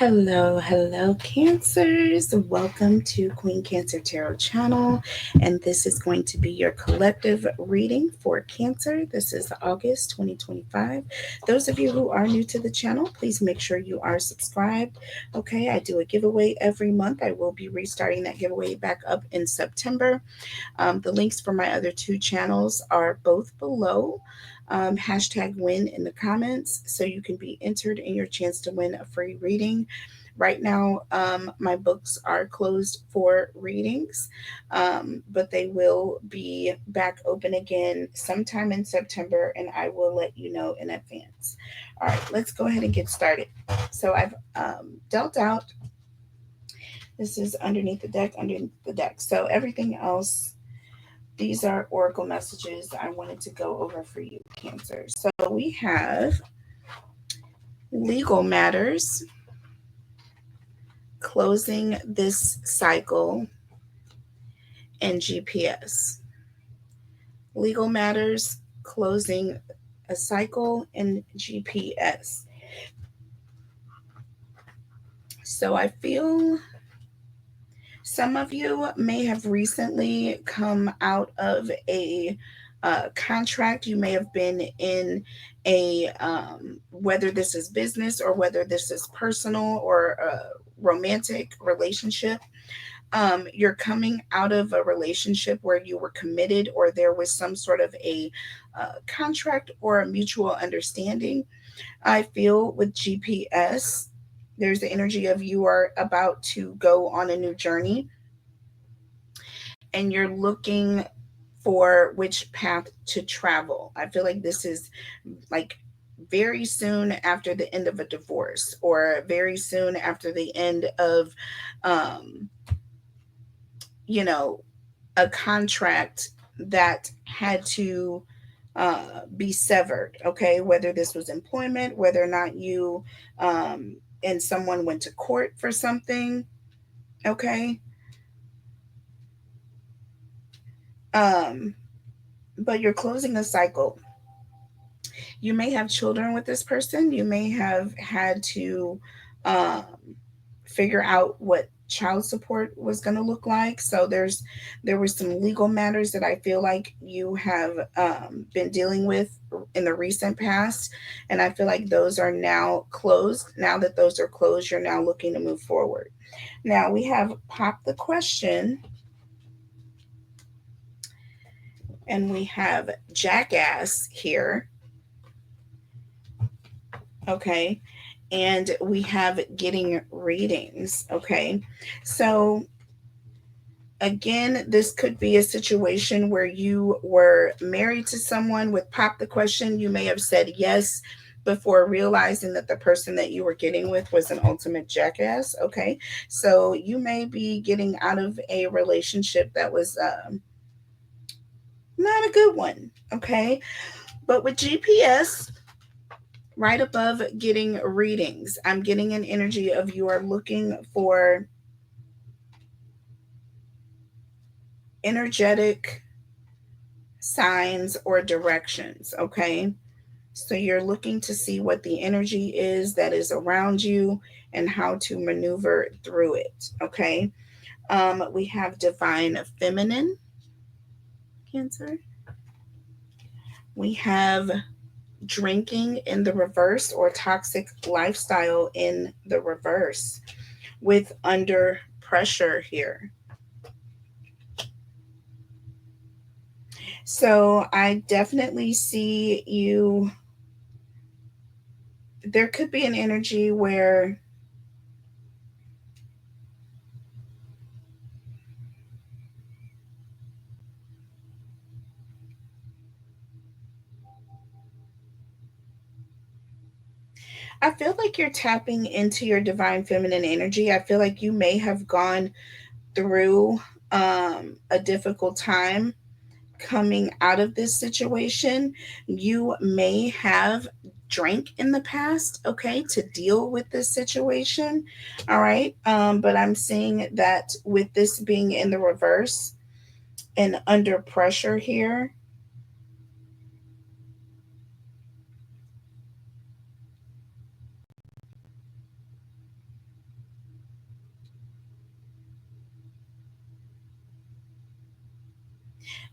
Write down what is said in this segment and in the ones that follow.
Hello, Cancers. Welcome to Queen Cancer Tarot channel. And this is going to be your collective reading for Cancer. This is August 2025. Those of you who are new to the channel, please make sure you are subscribed. Okay, I do a giveaway every month. I will be restarting that giveaway back up in September. The links for my other two channels are both below. Hashtag win in the comments so you can be entered in your chance to win a free reading. Right now, my books are closed for readings, but they will be back open again sometime in September, and I will let you know in advance. All right, let's go ahead and get started. So I've dealt out. This is underneath the deck. So everything else, these are oracle messages I wanted to go over for you, Cancer. So we have legal matters, closing this cycle, and GPS. Legal matters, closing a cycle, and GPS. So I feel some of you may have recently come out of a contract. You may have been in a, whether this is business or whether this is personal or a romantic relationship. You're coming out of a relationship where you were committed or there was some sort of a contract or a mutual understanding. I feel with GPS, there's the energy of you are about to go on a new journey and you're looking for which path to travel. I feel like this is like very soon after the end of a divorce or very soon after the end of, um, you know, a contract that had to be severed. Okay, whether this was employment, whether or not you and someone went to court for something. Okay, um, but you're closing a cycle. You may have children with this person. You may have had to um, figure out what child support was going to look like. So there were some legal matters that I feel like you have been dealing with in the recent past, and I feel like those are now closed. Now that those are closed, you're now looking to move forward. Now we have pop the question, and we have jackass here. Okay, and we have getting readings. Okay, so again, this could be a situation where you were married to someone. With pop the question, you may have said yes before realizing that the person that you were getting with was an ultimate jackass. Okay, so you may be getting out of a relationship that was not a good one. Okay, but with GPS right above getting readings, I'm getting an energy of you are looking for energetic signs or directions. Okay, so you're looking to see what the energy is that is around you and how to maneuver through it. Okay, we have divine feminine, Cancer. We have drinking in the reverse or toxic lifestyle in the reverse with under pressure here. So I definitely see you. There could be an energy where I feel like you're tapping into your divine feminine energy. I feel like you may have gone through a difficult time coming out of this situation. You may have drank in the past, okay, to deal with this situation. All right. But I'm seeing that with this being in the reverse and under pressure here,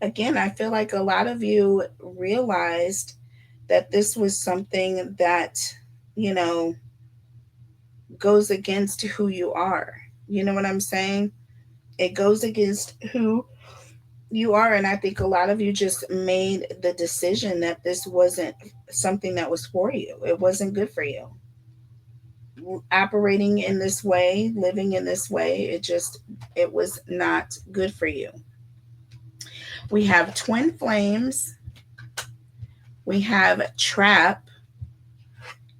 Again, I feel like a lot of you realized that this was something that, you know, goes against who you are. You know what I'm saying? It goes against who you are. And I think a lot of you just made the decision that this wasn't something that was for you. It wasn't good for you. Operating in this way, living in this way, it was not good for you. We have twin flames, we have trap,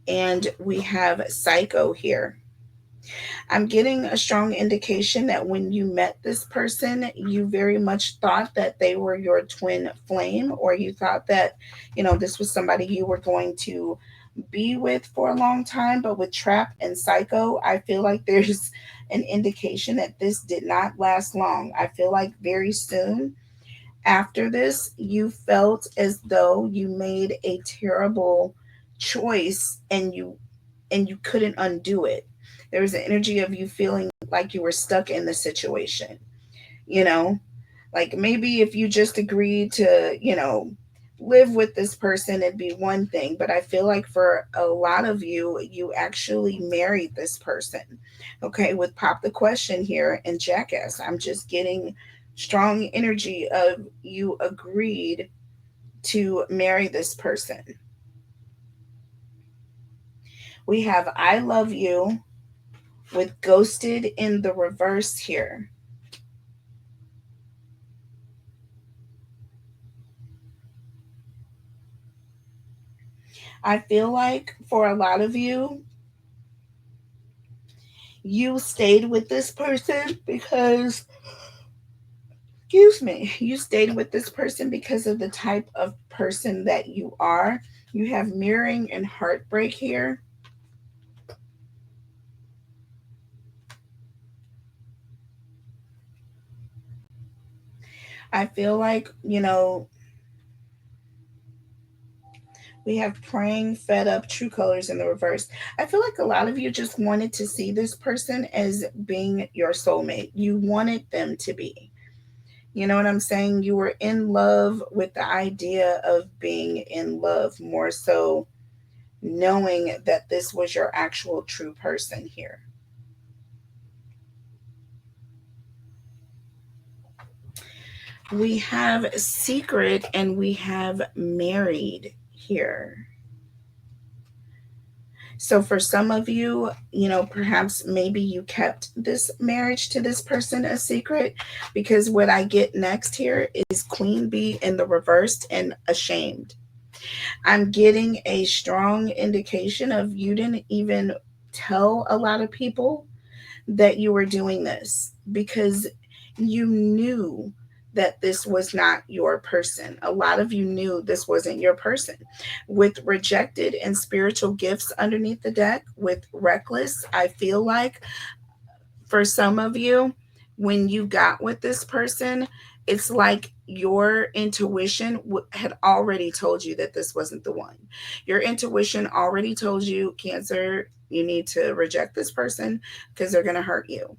and we have psycho here. I'm getting a strong indication that when you met this person, you very much thought that they were your twin flame, or you thought that, this was somebody you were going to be with for a long time. But with trap and psycho, I feel like there's an indication that this did not last long. I feel like very soon after this, you felt as though you made a terrible choice, and you couldn't undo it. There was an energy of you feeling like you were stuck in the situation, you know? Like maybe if you just agreed to, live with this person, it'd be one thing. But I feel like for a lot of you, you actually married this person. Okay, with Pop the Question here and Jackass, I'm just getting strong energy of you agreed to marry this person. We have I love you with ghosted in the reverse here. I feel like for a lot of you, you stayed with this person because, excuse me, you stayed with this person because of the type of person that you are. You have mirroring and heartbreak here. I feel like, we have praying, fed up, true colors in the reverse. I feel like a lot of you just wanted to see this person as being your soulmate. You wanted them to be. You know what I'm saying? You were in love with the idea of being in love, more so knowing that this was your actual true person here. We have secret and we have married here. So for some of you, perhaps maybe you kept this marriage to this person a secret, because what I get next here is queen bee in the reversed and ashamed. I'm getting a strong indication of you didn't even tell a lot of people that you were doing this, because you knew that this was not your person. A lot of you knew this wasn't your person. With rejected and spiritual gifts underneath the deck, with reckless, I feel like for some of you, when you got with this person, it's like your intuition had already told you that this wasn't the one. Your intuition already told you, Cancer, you need to reject this person because they're going to hurt you.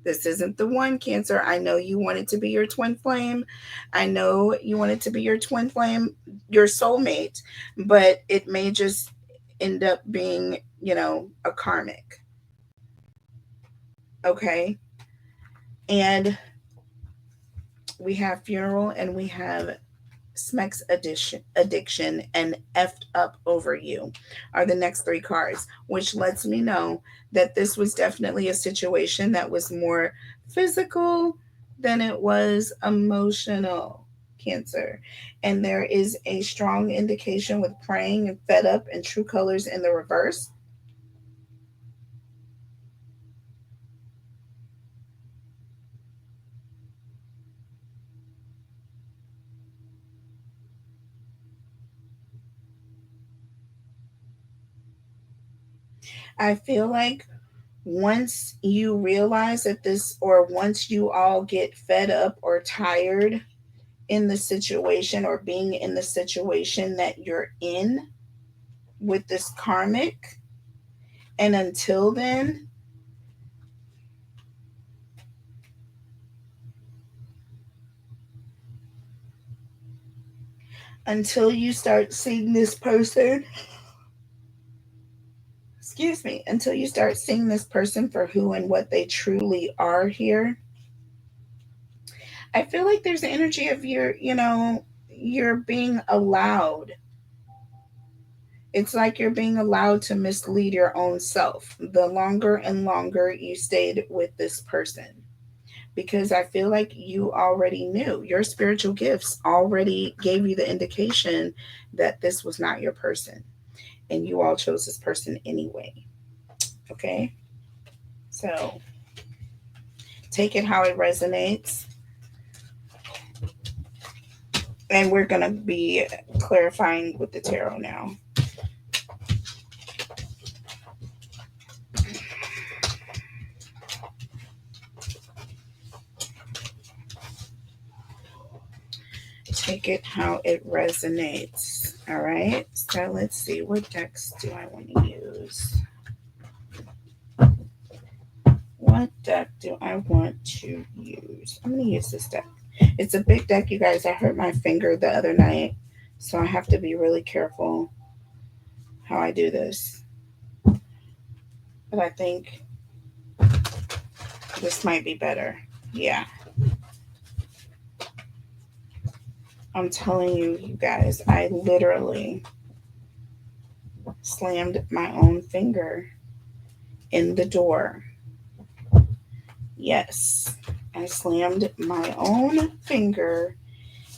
This isn't the one, Cancer. I know you want it to be your twin flame. I know you want it to be your twin flame, your soulmate, but it may just end up being, a karmic. Okay. And we have funeral and we have Smex addiction and effed up over you are the next three cards, which lets me know that this was definitely a situation that was more physical than it was emotional, Cancer. And there is a strong indication with praying and fed up and true colors in the reverse. I feel like once you realize that this, or once you all get fed up or tired in the situation, or being in the situation that you're in with this karmic, and until then, until you start seeing this person, excuse me, until you start seeing this person for who and what they truly are here, I feel like there's the energy of you're being allowed. It's like you're being allowed to mislead your own self the longer and longer you stayed with this person. Because I feel like you already knew. Your spiritual gifts already gave you the indication that this was not your person. And you all chose this person anyway. Okay? So take it how it resonates. And we're going to be clarifying with the tarot now. Take it how it resonates. All right. So let's see. What decks do I want to use? What deck do I want to use? I'm going to use this deck. It's a big deck, you guys. I hurt my finger the other night, so I have to be really careful how I do this. But I think this might be better. Yeah. I'm telling you, you guys, I literally slammed my own finger in the door. Yes, I slammed my own finger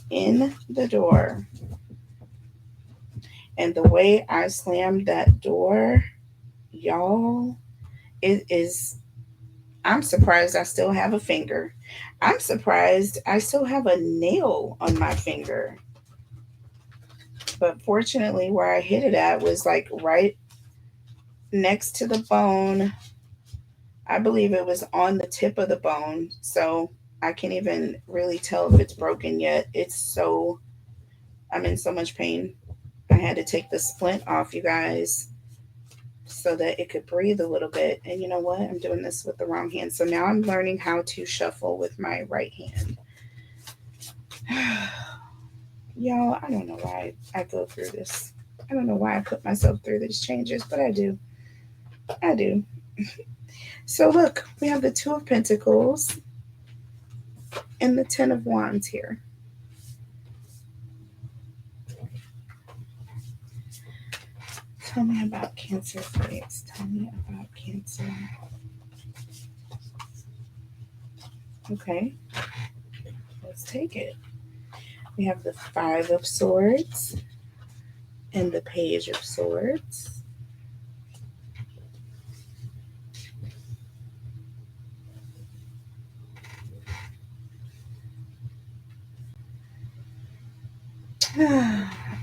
in the door. And the way I slammed that door, y'all, it is, I'm surprised I still have a finger. I'm surprised I still have a nail on my finger. But fortunately, where I hit it at was like right next to the bone. I believe it was on the tip of the bone. So I can't even really tell if it's broken yet. I'm in so much pain. I had to take the splint off, you guys, so that it could breathe a little bit. And you know what? I'm doing this with the wrong hand. So now I'm learning how to shuffle with my right hand. Y'all, I don't know why I go through this. I don't know why I put myself through these changes, but I do. I do. So look, we have the Two of Pentacles and the Ten of Wands here. Tell me about Cancer, please. Tell me about Cancer. Okay, let's take it. We have the Five of Swords and the Page of Swords.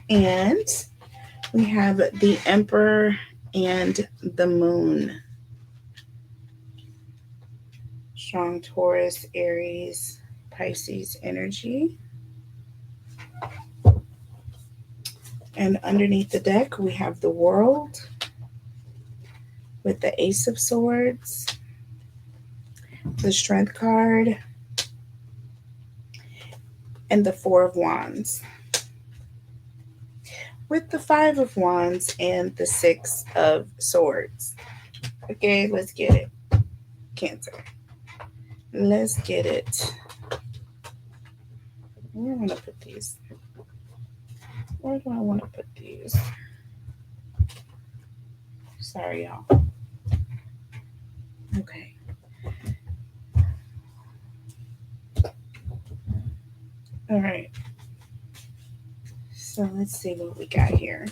And we have the Emperor and the Moon. Strong Taurus, Aries, Pisces energy. And underneath the deck, we have the World with the Ace of Swords, the Strength card, and the Four of Wands. With the Five of Wands and the Six of Swords. Okay, let's get it. Cancer. Let's get it. Where do I want to put these? Where do I want to put these? Sorry, y'all. Okay. All right. So let's see what we got here.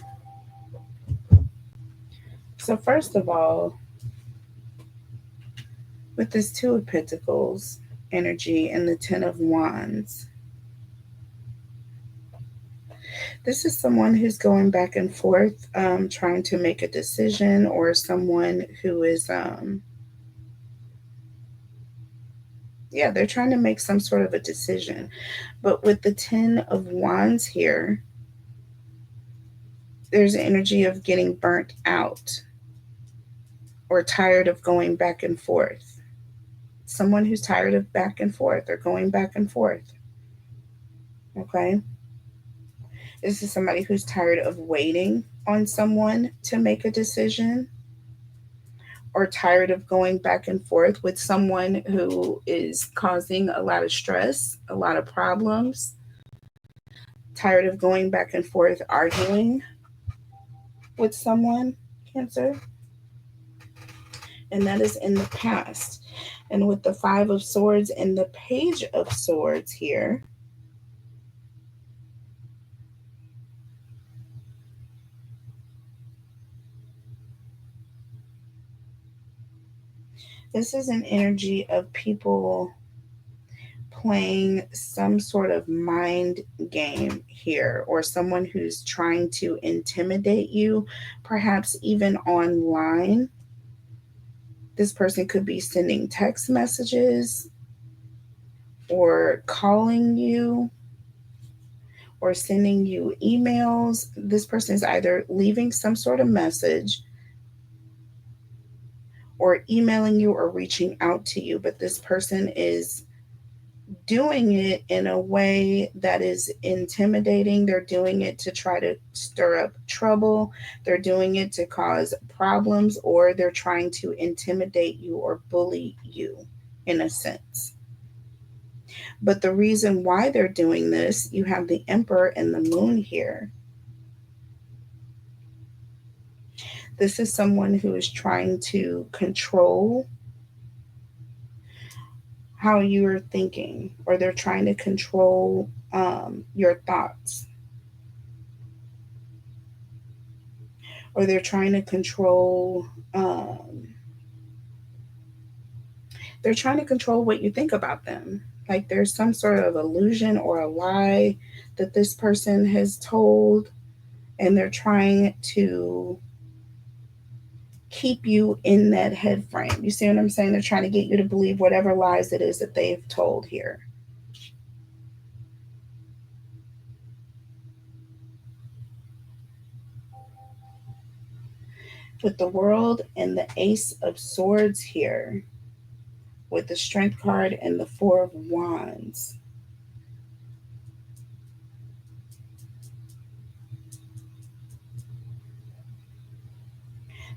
So first of all, with this Two of Pentacles energy and the Ten of Wands, this is someone who's going back and forth, trying to make a decision, or someone who is, they're trying to make some sort of a decision. But with the Ten of Wands here, there's an energy of getting burnt out or tired of going back and forth. Someone who's tired of back and forth or going back and forth. Okay. This is somebody who's tired of waiting on someone to make a decision, or tired of going back and forth with someone who is causing a lot of stress, a lot of problems, tired of going back and forth arguing with someone, Cancer. And that is in the past. And with the Five of Swords and the Page of Swords here, this is an energy of people playing some sort of mind game here, or someone who's trying to intimidate you, perhaps even online. This person could be sending text messages or calling you or sending you emails. This person is either leaving some sort of message or emailing you or reaching out to you, but this person is doing it in a way that is intimidating. They're doing it to try to stir up trouble. They're doing it to cause problems, or they're trying to intimidate you or bully you in a sense. But the reason why they're doing this, you have the Emperor and the Moon here. This is someone who is trying to control how you're thinking, or they're trying to control your thoughts, or they're trying to control um, they're trying to control what you think about them. Like there's some sort of illusion or a lie that this person has told, and they're trying to keep you in that head frame. You see what I'm saying? They're trying to get you to believe whatever lies it is that they've told here. With the World and the Ace of Swords here, with the Strength card and the Four of Wands.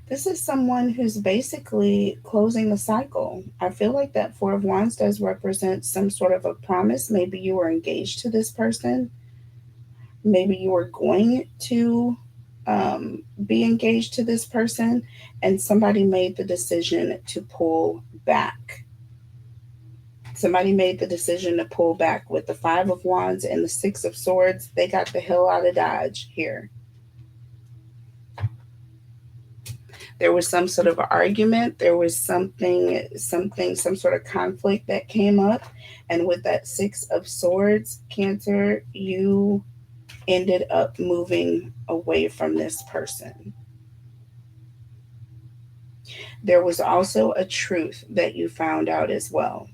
This is someone who's basically closing the cycle. I feel like that Four of Wands does represent some sort of a promise. Maybe you were engaged to this person. Maybe you were going to be engaged to this person, and somebody made the decision to pull back. Somebody made the decision to pull back. With the Five of Wands and the Six of Swords, they got the hell out of Dodge here. There was some sort of argument. There was some sort of conflict that came up. And with that Six of Swords, Cancer, you ended up moving away from this person. There was also a truth that you found out as well.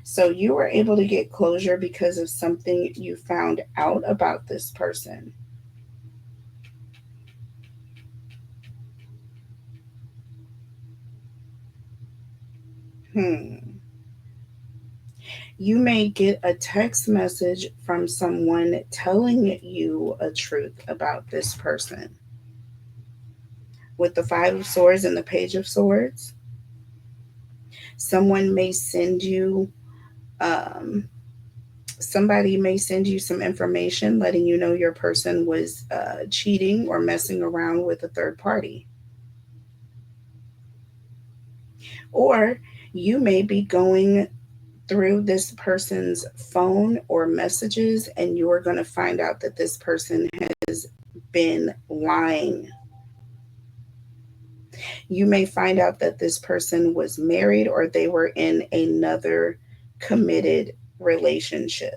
So you were able to get closure because of something you found out about this person. Hmm. You may get a text message from someone telling you a truth about this person. With the Five of Swords and the Page of Swords, someone may send you, um, somebody may send you some information letting you know your person was cheating or messing around with a third party. Or you may be going through this person's phone or messages, and you are going to find out that this person has been lying. You may find out that this person was married, or they were in another committed relationship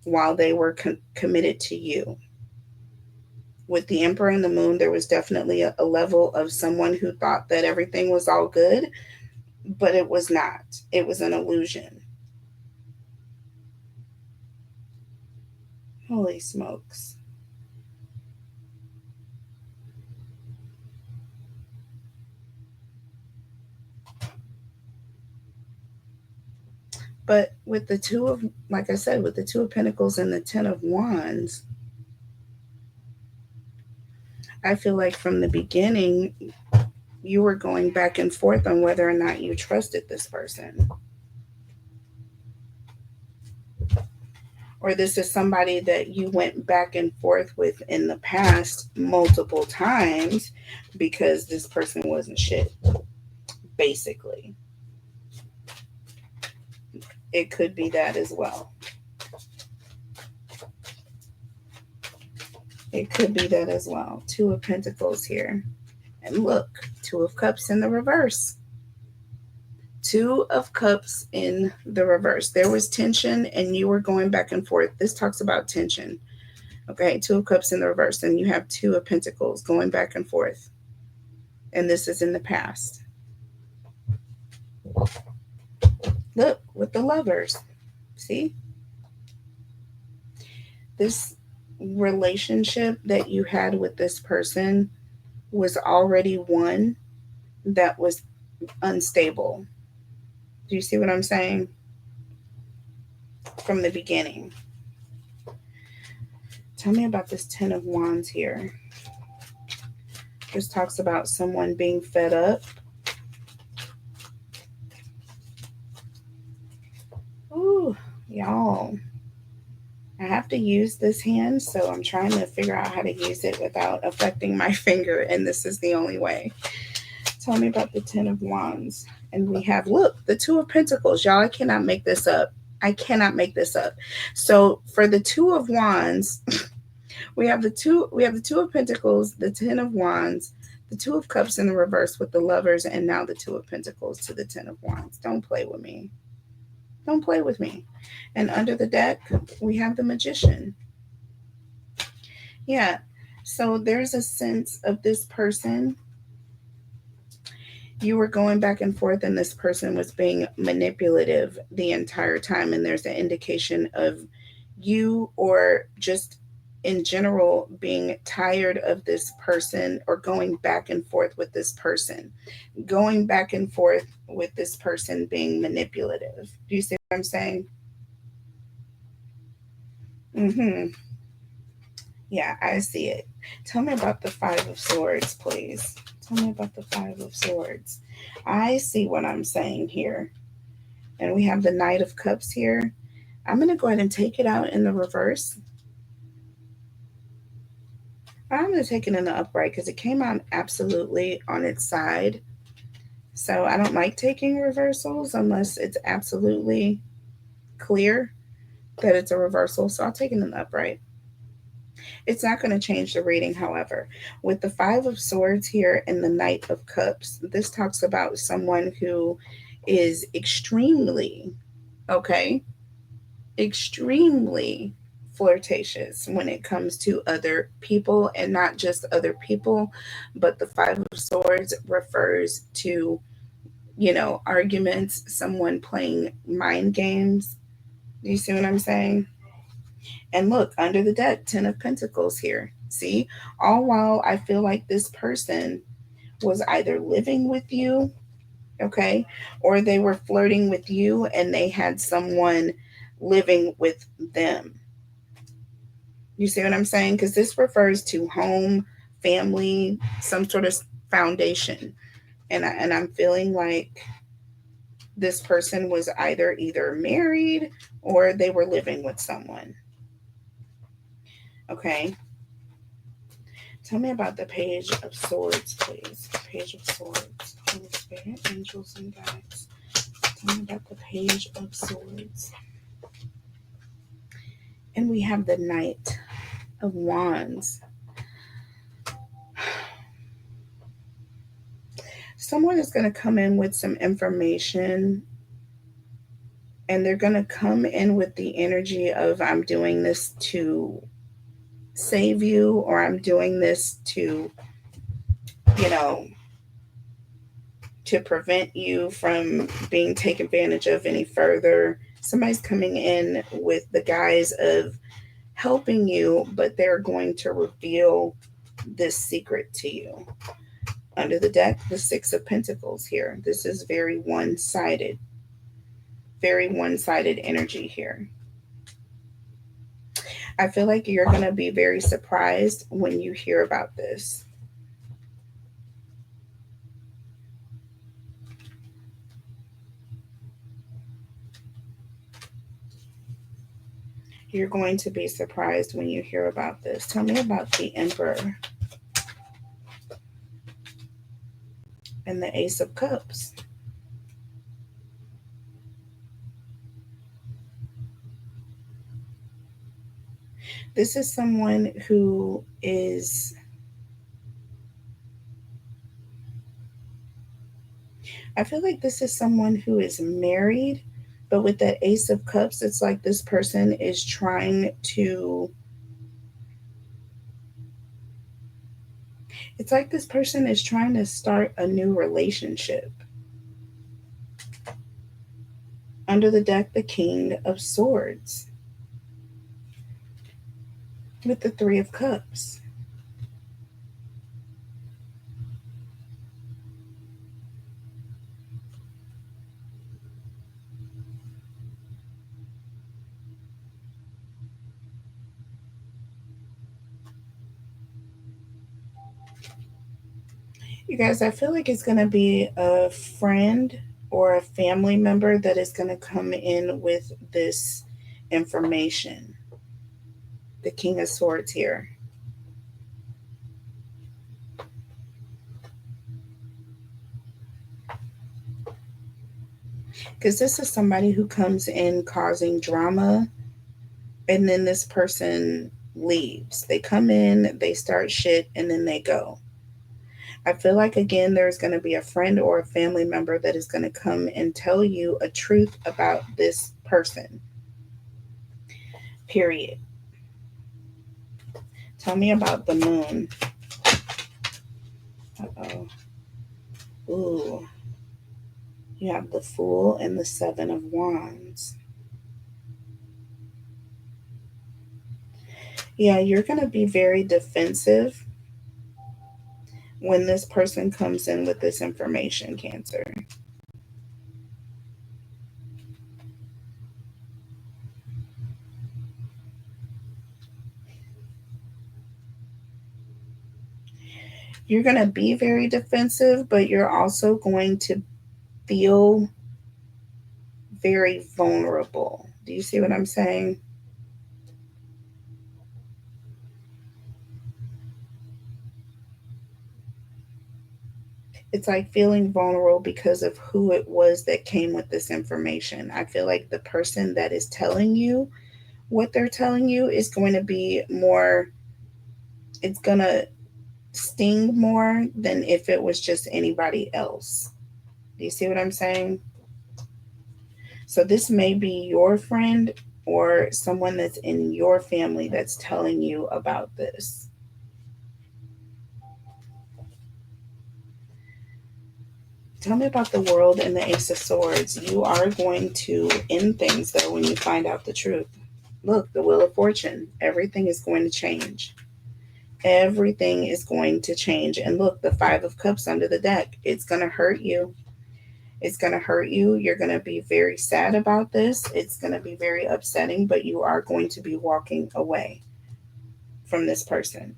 while they were committed to you. With the Emperor and the Moon, there was definitely a level of someone who thought that everything was all good, but it was not. It was an illusion. Holy smokes. But with the two of, like I said, with the Two of Pentacles and the Ten of Wands, I feel like from the beginning, you were going back and forth on whether or not you trusted this person. Or this is somebody that you went back and forth with in the past multiple times because this person wasn't shit, basically. It could be that as well. It could be that as well. Two of Pentacles here. And look, Two of Cups in the reverse. Two of Cups in the reverse. There was tension and you were going back and forth. This talks about tension. Okay, Two of Cups in the reverse. And you have Two of Pentacles going back and forth. And this is in the past. Look, with the Lovers. See? This relationship that you had with this person was already one that was unstable. Do you see what I'm saying? From the beginning. Tell me about this Ten of Wands here. This talks about someone being fed up. Ooh, y'all. I have to use this hand, so I'm trying to figure out how to use it without affecting my finger, and this is the only way. Tell me about the Ten of Wands. And we have, look, the Two of Pentacles. Y'all, I cannot make this up. I cannot make this up. So for the Two of Wands, we have the Two of Pentacles, the Ten of Wands, the Two of Cups in the reverse with the Lovers, and now the Two of Pentacles to the Ten of Wands. Don't play with me. Don't play with me. And under the deck, we have the Magician. Yeah. So there's a sense of this person. You were going back and forth, and this person was being manipulative the entire time. And there's an indication of you, or just in general, being tired of this person, or going back and forth with this person. Going back and forth with this person being manipulative. Do you see what I'm saying? Mm-hmm. Yeah, I see it. Tell me about the Five of Swords, please. Tell me about the Five of Swords. I see what I'm saying here. And we have the Knight of Cups here. I'm going to go ahead and take it out in the reverse. I'm going to take it in the upright because it came out absolutely on its side. So I don't like taking reversals unless it's absolutely clear that it's a reversal. So I'll take it in the upright. It's not going to change the reading, however. With the Five of Swords here and the Knight of Cups, this talks about someone who is extremely, okay, extremely flirtatious when it comes to other people, and not just other people, but the Five of Swords refers to, arguments, someone playing mind games. Do you see what I'm saying? And look, under the deck, Ten of Pentacles here. See? All while I feel like this person was either living with you, okay, or they were flirting with you and they had someone living with them. You see what I'm saying? Because this refers to home, family, some sort of foundation. And I'm feeling like this person was either married or they were living with someone. Okay. Tell me about the Page of Swords, please. Page of Swords. Holy Spirit, angels, and guides. Tell me about the Page of Swords. And we have the Knight of Wands. Someone is going to come in with some information, and they're going to come in with the energy of, I'm doing this to save you, or I'm doing this to, to prevent you from being taken advantage of any further. Somebody's coming in with the guise of helping you, but they're going to reveal this secret to you. Under the deck, the Six of Pentacles here. This is very one-sided energy here. I feel like you're going to be very surprised when you hear about this. You're going to be surprised when you hear about this. Tell me about the Emperor and the Ace of Cups. This is someone who is, I feel like this is someone who is married, but with that Ace of Cups, it's like this person is trying to, it's like this person is trying to start a new relationship. Under the deck, the King of Swords with the Three of Cups. You guys, I feel like it's going to be a friend or a family member that is going to come in with this information. The King of Swords here. Because this is somebody who comes in causing drama, and then this person leaves. They come in, they start shit, and then they go. I feel like, again, there's going to be a friend or a family member that is going to come and tell you a truth about this person. Period. Tell me about the moon. Uh-oh. Ooh. You have the Fool and the Seven of Wands. Yeah, you're going to be very defensive when this person comes in with this information, Cancer. You're going to be very defensive, but you're also going to feel very vulnerable. Do you see what I'm saying? It's like feeling vulnerable because of who it was that came with this information. I feel like the person that is telling you what they're telling you is going to be more, it's going to sting more than if it was just anybody else. Do you see what I'm saying? So this may be your friend or someone that's in your family that's telling you about this. Tell me about the World and the Ace of Swords. You are going to end things though when you find out the truth. Look, the Wheel of Fortune. Everything is going to change. Everything is going to change. And look, the Five of Cups under the deck. It's going to hurt you. It's going to hurt you. You're going to be very sad about this. It's going to be very upsetting, but you are going to be walking away from this person.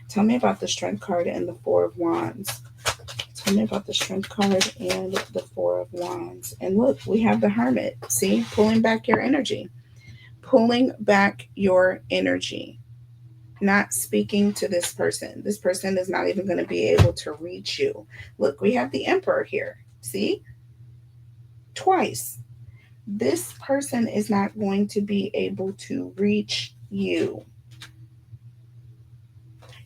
Tell me about the Strength card and the Four of Wands. Tell me about the Strength card and the Four of Wands. And look, we have the Hermit. See, pulling back your energy. Pulling back your energy. Not speaking to this person. This person is not even going to be able to reach you. Look, we have the Emperor here. See? Twice. This person is not going to be able to reach you.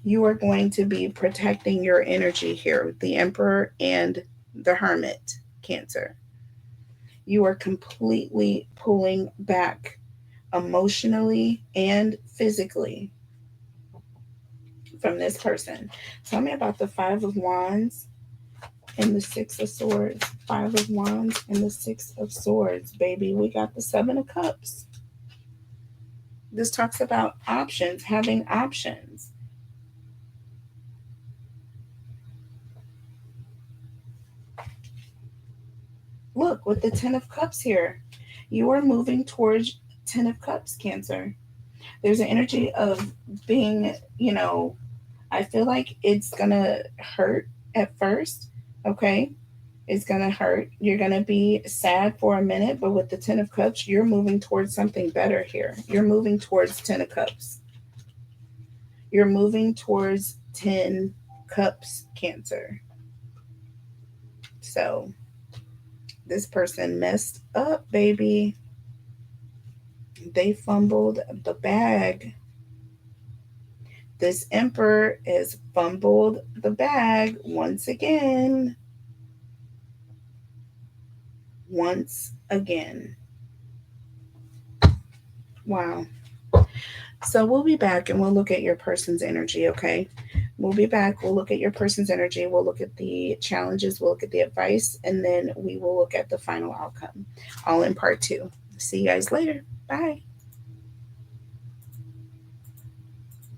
You are going to be protecting your energy here with the Emperor and the Hermit, Cancer. You are completely pulling back emotionally and physically from this person. Tell me about the Five of Wands and the Six of Swords. Five of Wands and the Six of Swords, baby. We got the Seven of Cups. This talks about options, having options. Look, with the Ten of Cups here, you are moving towards Ten of Cups, Cancer. There's an energy of being, I feel like it's going to hurt at first, okay? It's going to hurt. You're going to be sad for a minute, but with the 10 of cups, you're moving towards something better here. You're moving towards 10 of cups. You're moving towards 10 cups, Cancer. So this person messed up, baby. They fumbled the bag. This Emperor has fumbled the bag once again. Once again. Wow. So we'll be back and we'll look at your person's energy, okay? We'll be back. We'll look at your person's energy. We'll look at the challenges. We'll look at the advice. And then we will look at the final outcome, all in part 2. See you guys later. Bye.